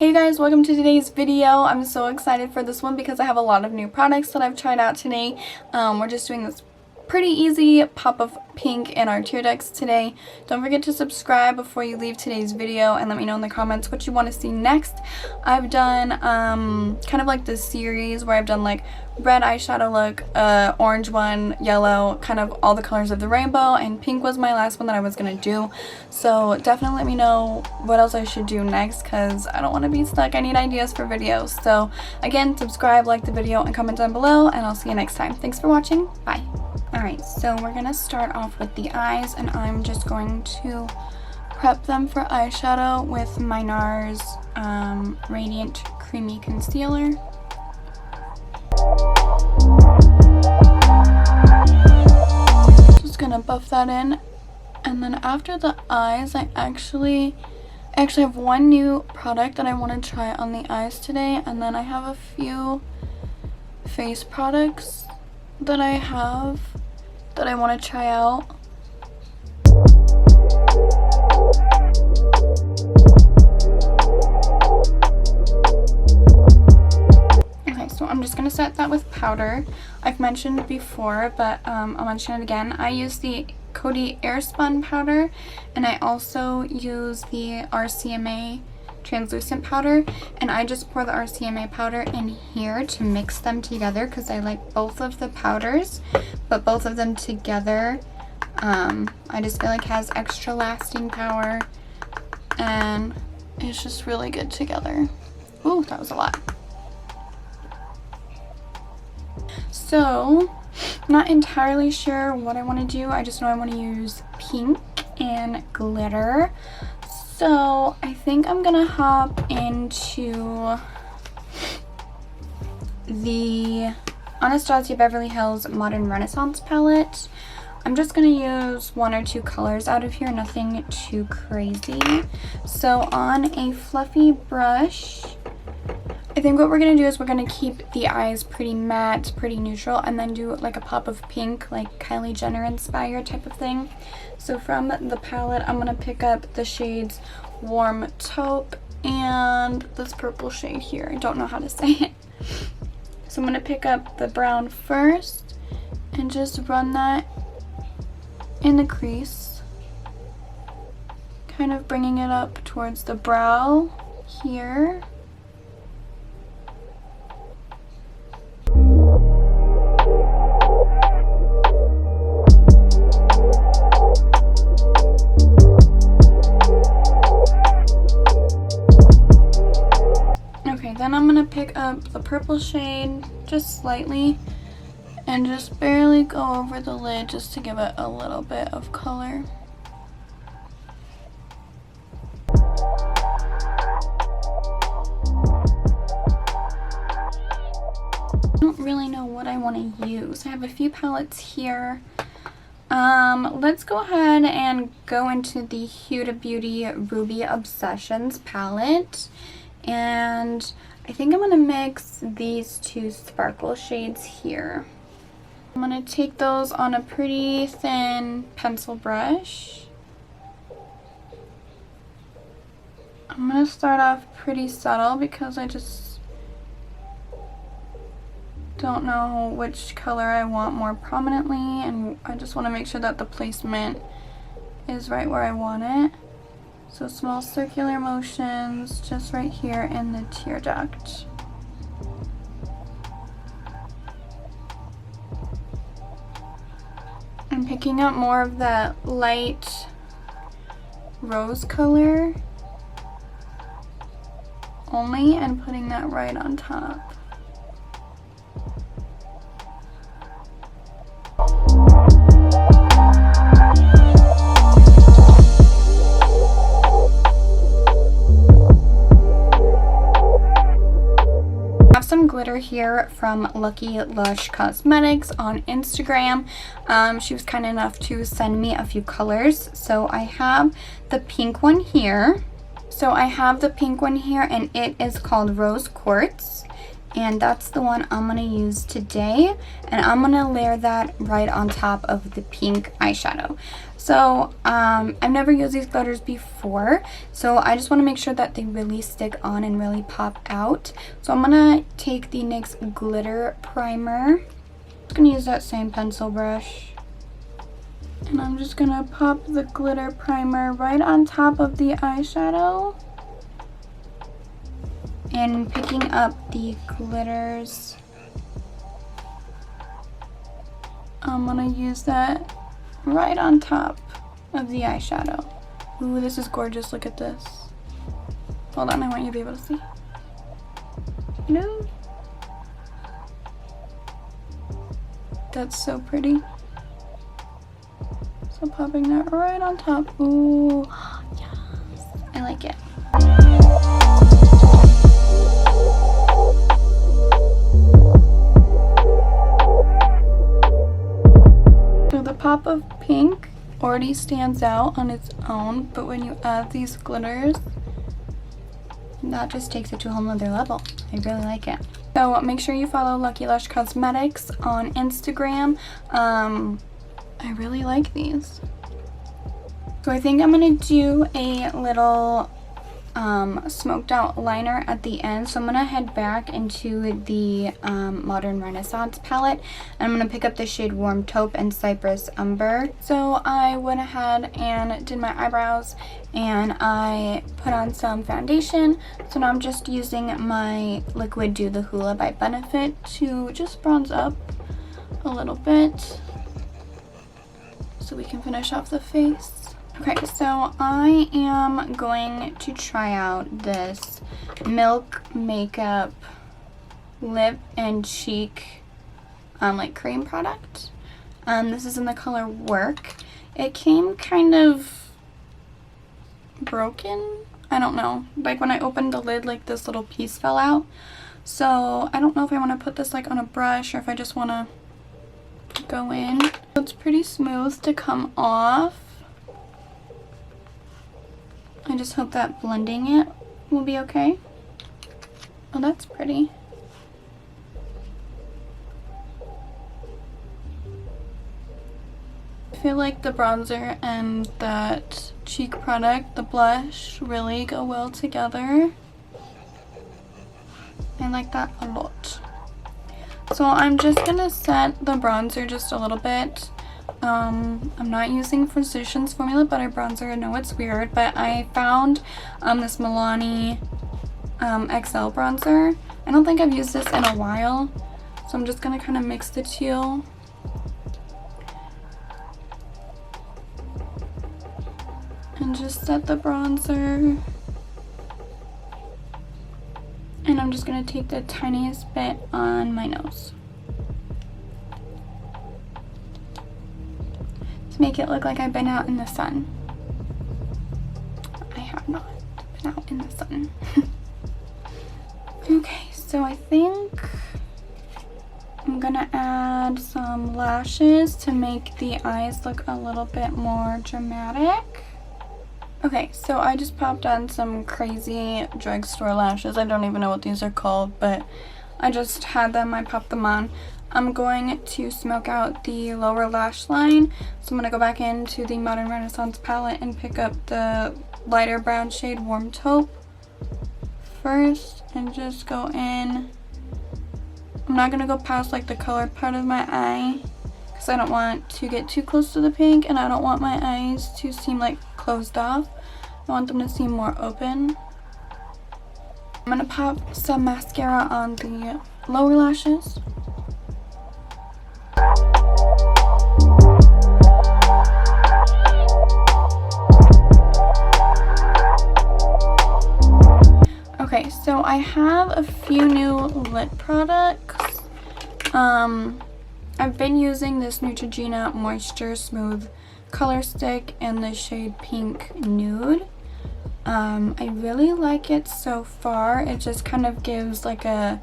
Hey guys, welcome to today's video. I'm so excited for this one because I have a lot of new products that I've tried out today. We're just doing this pretty easy pop of pink in our tear ducts today. Don't forget to subscribe before you leave today's video and let me know in the comments what you want to see next. I've done kind of like this series where I've done like red eyeshadow look, orange one, yellow, kind of all the colors of the rainbow, and pink was my last one that I was gonna do. So definitely let me know what else I should do next because I don't want to be stuck. I need ideas for videos. So again, subscribe, like the video, and comment down below, and I'll see you next time. Thanks for watching. Bye. Alright, so we're gonna start off with the eyes, and I'm just going to prep them for eyeshadow with my NARS Radiant Creamy Concealer. Just gonna buff that in, and then after the eyes, I actually have one new product that I want to try on the eyes today, and then I have a few face products that I want to try out. Okay, so I'm just going to set that with powder. I've mentioned before, but I'll mention it again. I use the Coty Airspun powder, and I also use the RCMA translucent powder, and I just pour the RCMA powder in here to mix them together because I like both of the powders, but both of them together I just feel like has extra lasting power, and it's just really good together. Ooh, that was a lot. So not entirely sure what I want to do. I just know I want to use pink and glitter. So I think I'm gonna hop into the Anastasia Beverly Hills Modern Renaissance palette. I'm just gonna use one or two colors out of here, nothing too crazy. So on a fluffy brush, I think what we're gonna do is we're gonna keep the eyes pretty matte, pretty neutral, and then do like a pop of pink, like Kylie Jenner inspired type of thing. So from the palette, I'm gonna pick up the shades Warm Taupe and this purple shade here. I don't know how to say it. So I'm gonna pick up the brown first and just run that in the crease, kind of bringing it up towards the brow here. Then I'm going to pick up the purple shade just slightly and just barely go over the lid just to give it a little bit of color. I don't really know what I want to use. I have a few palettes here. Let's go ahead and go into the Huda Beauty Ruby Obsessions palette. And I think I'm going to mix these two sparkle shades here. I'm going to take those on a pretty thin pencil brush. I'm going to start off pretty subtle because I just don't know which color I want more prominently, and I just want to make sure that the placement is right where I want it. So small circular motions just right here in the tear duct. I'm picking up more of that light rose color only and putting that right on top. Some glitter here from Lucky Lush Cosmetics on Instagram. She was kind enough to send me a few colors. So I have the pink one here. And it is called Rose Quartz. and that's the one I'm gonna use today, and I'm gonna layer that right on top of the pink eyeshadow. So I've never used these glitters before, so I just want to make sure that they really stick on and really pop out. So I'm gonna take the NYX glitter primer. I'm gonna use that same pencil brush, and I'm just gonna pop the glitter primer right on top of the eyeshadow. And picking up the glitters, I'm gonna use that right on top of the eyeshadow. Ooh, this is gorgeous. Look at this. Hold on, I want you to be able to see. No. That's so pretty. So popping that right on top. Ooh, yes. I like it. So the pop of pink already stands out on its own, but when you add these glitters, that just takes it to a whole nother level. I really like it. So make sure you follow Lucky Lush Cosmetics on Instagram. I really like these. So I think I'm gonna do a little smoked out liner at the end. So I'm gonna head back into the Modern Renaissance palette, and I'm gonna pick up the shade Warm Taupe and Cypress Umber. So I went ahead and did my eyebrows, and I put on some foundation. So now I'm just using my liquid Do the Hoola by Benefit to just bronze up a little bit so we can finish off the face. Okay, so I am going to try out this Milk Makeup lip and cheek like cream product. This is in the color Work. It came kind of broken. I don't know. Like when I opened the lid, like this little piece fell out. So I don't know if I want to put this like on a brush or if I just want to go in. It's pretty smooth to come off. I just hope that blending it will be okay. Oh, that's pretty. I feel like the bronzer and that cheek product, the blush, really go well together. I like that a lot. So I'm just gonna set the bronzer just a little bit. I'm not using Physicians Formula Butter Bronzer. I know it's weird, but I found this Milani XL bronzer. I don't think I've used this in a while, so I'm just gonna kind of mix the two. And just set the bronzer. And I'm just gonna take the tiniest bit on my nose. Make it look like I've been out in the sun. I have not been out in the sun. Okay, so I think I'm gonna add some lashes to make the eyes look a little bit more dramatic. Okay, so I just popped on some crazy drugstore lashes. I don't even know what these are called, but I just had them, I popped them on. I'm going to smoke out the lower lash line. So I'm going to go back into the Modern Renaissance palette and pick up the lighter brown shade Warm Taupe first and just go in. I'm not going to go past like the colored part of my eye because I don't want to get too close to the pink and I don't want my eyes to seem like closed off. I want them to seem more open. I'm going to pop some mascara on the lower lashes. Okay, so I have a few new lip products. I've been using this Neutrogena Moisture Smooth Color Stick in the shade Pink Nude. I really like it so far. It just kind of gives like a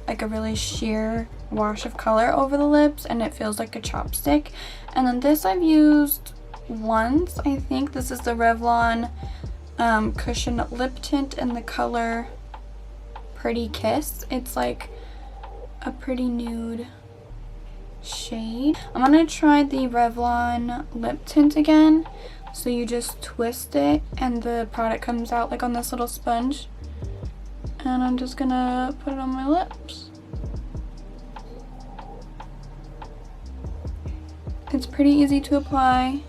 really sheer wash of color over the lips, and it feels like a chopstick. And then this I've used once, I think. This is the Revlon Cushion Lip Tint in the color Pretty Kiss. It's like a pretty nude shade. I'm gonna try the Revlon lip tint again. So you just twist it and the product comes out like on this little sponge. And I'm just gonna put it on my lips. It's pretty easy to apply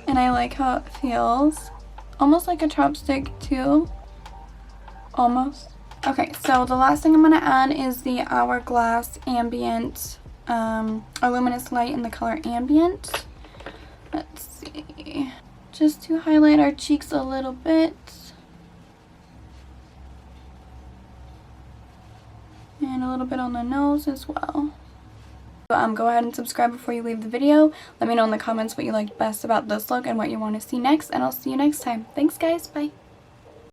and I like how it feels. Almost like a chapstick too. Almost. Okay, so the last thing I'm gonna add is the Hourglass Ambient Luminous Light in the color Ambient. Let's see. Just to highlight our cheeks a little bit. And a little bit on the nose as well. Go ahead and subscribe before you leave the video. Let me know in the comments what you liked best about this look and what you want to see next, and I'll see you next time. Thanks guys, bye.